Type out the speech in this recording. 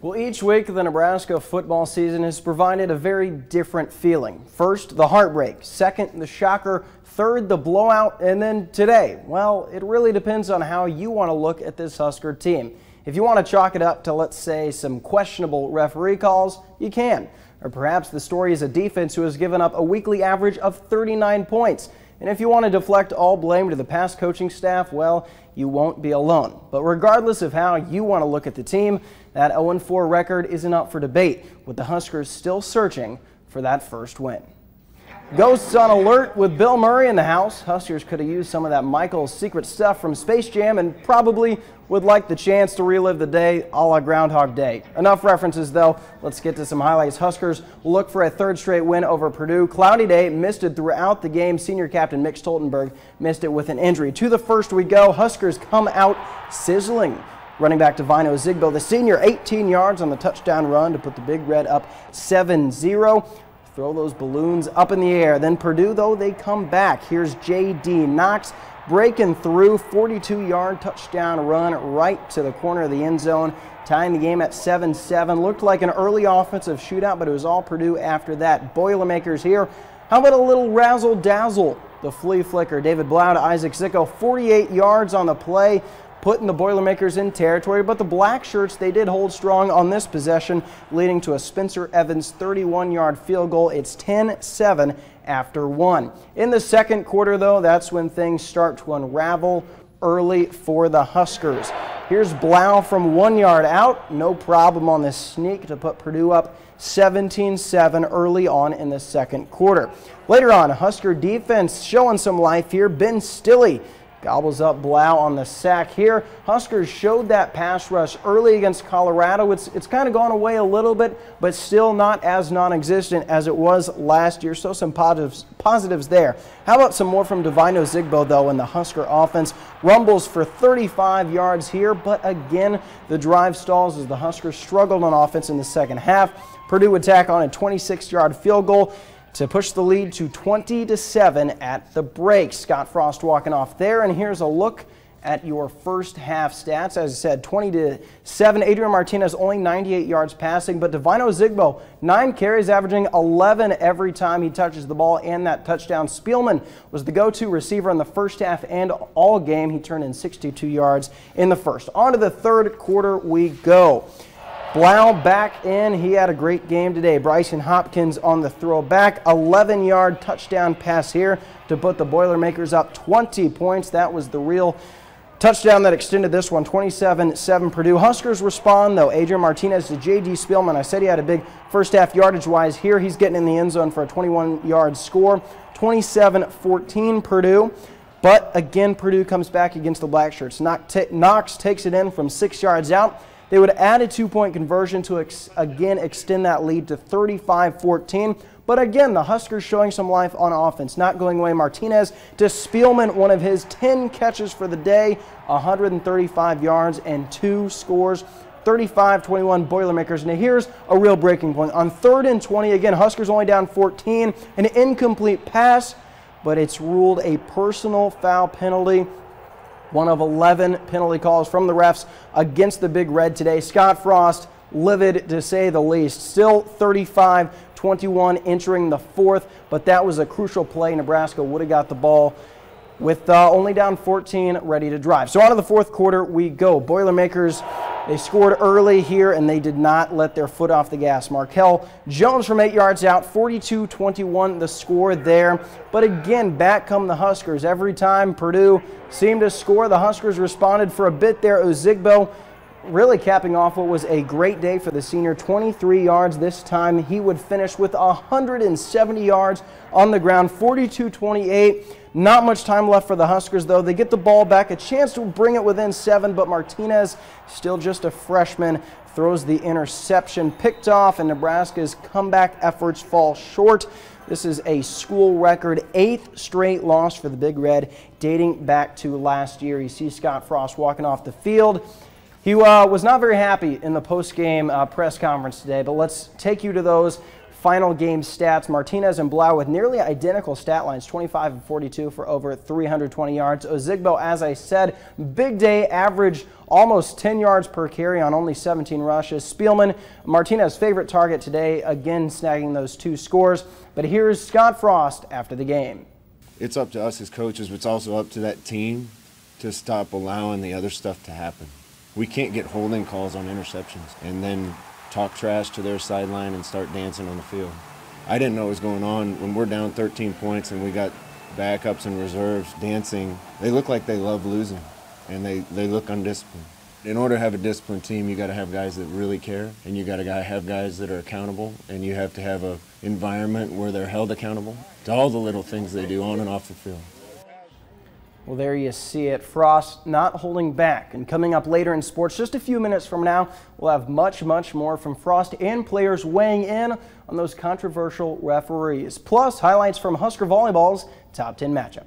Well, each week the Nebraska football season has provided a very different feeling. First, the heartbreak. Second, the shocker. Third, the blowout. And then today, well, it really depends on how you want to look at this Husker team. If you want to chalk it up to, let's say, some questionable referee calls, you can. Or perhaps the story is a defense who has given up a weekly average of 39 points. And if you want to deflect all blame to the past coaching staff, well, you won't be alone. But regardless of how you want to look at the team, that 0-4 record isn't up for debate, with the Huskers still searching for that first win. Ghosts on alert with Bill Murray in the house. Huskers could have used some of that Michael's secret stuff from Space Jam and probably would like the chance to relive the day a la Groundhog Day. Enough references though. Let's get to some highlights. Huskers will look for a third straight win over Purdue. Cloudy day, missed it throughout the game. Senior captain Mick Stoltenberg missed it with an injury. To the first we go. Huskers come out sizzling. Running back Divino Zigbo, the senior, 18 yards on the touchdown run to put the Big Red up 7-0. Throw those balloons up in the air. Then Purdue, though, they come back. Here's J.D. Knox breaking through, 42-yard touchdown run right to the corner of the end zone, tying the game at 7-7. Looked like an early offensive shootout, but it was all Purdue after that. Boilermakers here. How about a little razzle-dazzle? The flea flicker, David Blau to Isaac Zicko, 48 yards on the play, putting the Boilermakers in territory, but the black shirts, they did hold strong on this possession, leading to a Spencer Evans 31-yard field goal. It's 10-7 after one. In the second quarter, though, that's when things start to unravel early for the Huskers. Here's Blau from 1 yard out. No problem on this sneak to put Purdue up 17-7 early on in the second quarter. Later on, Husker defense showing some life here. Ben Stilley gobbles up Blau on the sack here. Huskers showed that pass rush early against Colorado. It's kind of gone away a little bit, but still not as non-existent as it was last year. So some positives there. How about some more from Divino Zigbo, though, in the Husker offense? Rumbles for 35 yards here, but again, the drive stalls as the Huskers struggled on offense in the second half. Purdue would tack on a 26-yard field goal to push the lead to 20-7 at the break. Scott Frost walking off there, and here's a look at your first half stats. As I said, 20-7. Adrian Martinez only 98 yards passing, but Divino Zigbo, 9 carries, averaging 11 every time he touches the ball, and that touchdown. Spielman was the go-to receiver in the first half and all game. He turned in 62 yards in the first. On to the third quarter we go. Blau back in. He had a great game today. Bryson Hopkins on the throwback. 11-yard touchdown pass here to put the Boilermakers up 20 points. That was the real touchdown that extended this one, 27-7 Purdue. Huskers respond, though. Adrian Martinez to J.D. Spielman. I said he had a big first half yardage-wise. Here he's getting in the end zone for a 21-yard score. 27-14 Purdue. But again, Purdue comes back against the Blackshirts. Knox takes it in from 6 yards out. They would add a 2-point conversion to again extend that lead to 35-14. But again, the Huskers showing some life on offense. Not going away. Martinez to Spielman, one of his 10 catches for the day, 135 yards and 2 scores. 35-21 Boilermakers. Now here's a real breaking point. On 3rd and 20, again, Huskers only down 14. An incomplete pass, but it's ruled a personal foul penalty. One of 11 penalty calls from the refs against the Big Red today. Scott Frost, livid to say the least. Still 35-21 entering the fourth, but that was a crucial play. Nebraska would have got the ball with only down 14, ready to drive. So on to the fourth quarter we go. Boilermakers, they scored early here, and they did not let their foot off the gas. Markel Jones from 8 yards out, 42-21 the score there. But again, back come the Huskers. Every time Purdue seemed to score, the Huskers responded for a bit there. Ozigbo really capping off what was a great day for the senior. 23 yards this time. He would finish with 170 yards on the ground, 42-28. Not much time left for the Huskers, though. They get the ball back, a chance to bring it within 7, but Martinez, still just a freshman, throws the interception, picked off, and Nebraska's comeback efforts fall short. This is a school record 8th straight loss for the Big Red, dating back to last year. You see Scott Frost walking off the field. He was not very happy in the post-game press conference today, but let's take you to those final game stats, Martinez and Blau with nearly identical stat lines, 25 and 42 for over 320 yards. Ozigbo, as I said, big day, averaged almost 10 yards per carry on only 17 rushes. Spielman, Martinez's favorite target today, again snagging those 2 scores. But here's Scott Frost after the game. It's up to us as coaches, but it's also up to that team to stop allowing the other stuff to happen. We can't get holding calls on interceptions and then talk trash to their sideline and start dancing on the field. I didn't know what was going on. When we're down 13 points and we got backups and reserves dancing, they look like they love losing, and they look undisciplined. In order to have a disciplined team, you got to have guys that really care, and you got to have guys that are accountable, and you have to have an environment where they're held accountable to all the little things they do on and off the field. Well, there you see it. Frost not holding back. And coming up later in sports, just a few minutes from now, we'll have much more from Frost and players weighing in on those controversial referees. Plus, highlights from Husker Volleyball's top 10 matchup.